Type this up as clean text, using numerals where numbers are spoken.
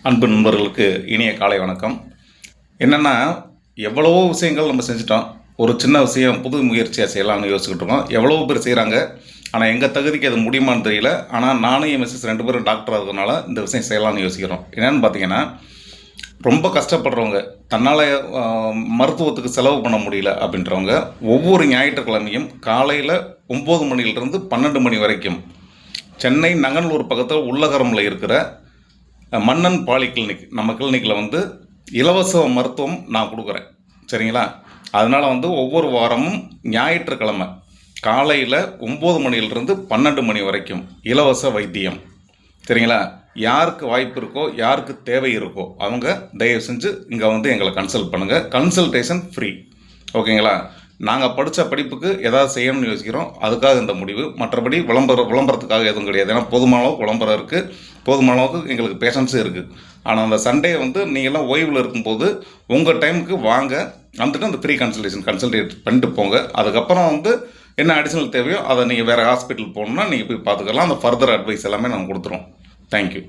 அன்பு நண்பர்களுக்கு இனிய காலை வணக்கம். என்னென்னா, எவ்வளவோ விஷயங்கள் நம்ம செஞ்சுட்டோம். ஒரு சின்ன விஷயம் புது முயற்சியாக செய்யலாம்னு யோசிச்சுக்கிட்டு இருக்கோம். எவ்வளவோ பேர் செய்கிறாங்க. ஆனால் எங்கள் தகுதிக்கு அது முடியுமான்னு தெரியல. ஆனால் நானும் என் மிஸ்ஸஸ் 2 பேரும் டாக்டராக இருக்கிறதுனால இந்த விஷயம் செய்யலாம்னு யோசிக்கிறோம். என்னென்னு பார்த்தீங்கன்னா, ரொம்ப கஷ்டப்படுறவங்க, தன்னால் மருத்துவத்துக்கு செலவு பண்ண முடியல அப்படின்றவங்க, ஒவ்வொரு ஞாயிற்றுக்கிழமையும் காலையில் 9 மணியிலிருந்து 12 மணி வரைக்கும் சென்னை நங்கநல்லூர் பக்கத்தில் உள்ளகரமில் இருக்கிற மன்னன் பாலி கிளினிக், நம்ம கிளினிக்கில் இலவச மருத்துவம் நான் கொடுக்குறேன். சரிங்களா? அதனால் ஒவ்வொரு வாரமும் ஞாயிற்றுக்கிழமை காலையில் 9 மணியிலிருந்து 12 மணி வரைக்கும் இலவச வைத்தியம். சரிங்களா? யாருக்கு வாய்ப்பு இருக்கோ, யாருக்கு தேவை இருக்கோ அவங்க தயவு செஞ்சு இங்கே எங்களை கன்சல்ட் பண்ணுங்கள். Consultation free. ஓகேங்களா? நாங்கள் படித்த படிப்புக்கு எதாவது செய்யணும்னு யோசிக்கிறோம். அதுக்காக இந்த முடிவு. மற்றபடி விளம்பரத்துக்காக எதுவும் கிடையாது. ஏன்னா போதுமான அளவுக்கு விளம்பரம் இருக்குது, போதுமான அளவுக்கு எங்களுக்கு பேஷன்ஸும் இருக்குது. ஆனால் அந்த சண்டே நீங்கள்லாம் ஓய்வில் இருக்கும்போது உங்கள் டைமுக்கு வாங்க, வந்துட்டு அந்த ஃப்ரீ கன்சல்டேட் பண்ணிட்டு போங்க. அதுக்கப்புறம் என்ன அடிஷ்னல் தேவையோ அதை நீங்கள் வேறு ஹாஸ்பிட்டல் போகணுன்னா நீங்கள் போய் பார்த்துக்கலாம். அந்த ஃபர்தர் அட்வைஸ் எல்லாமே நாங்கள் கொடுத்துருவோம். தேங்க்யூ.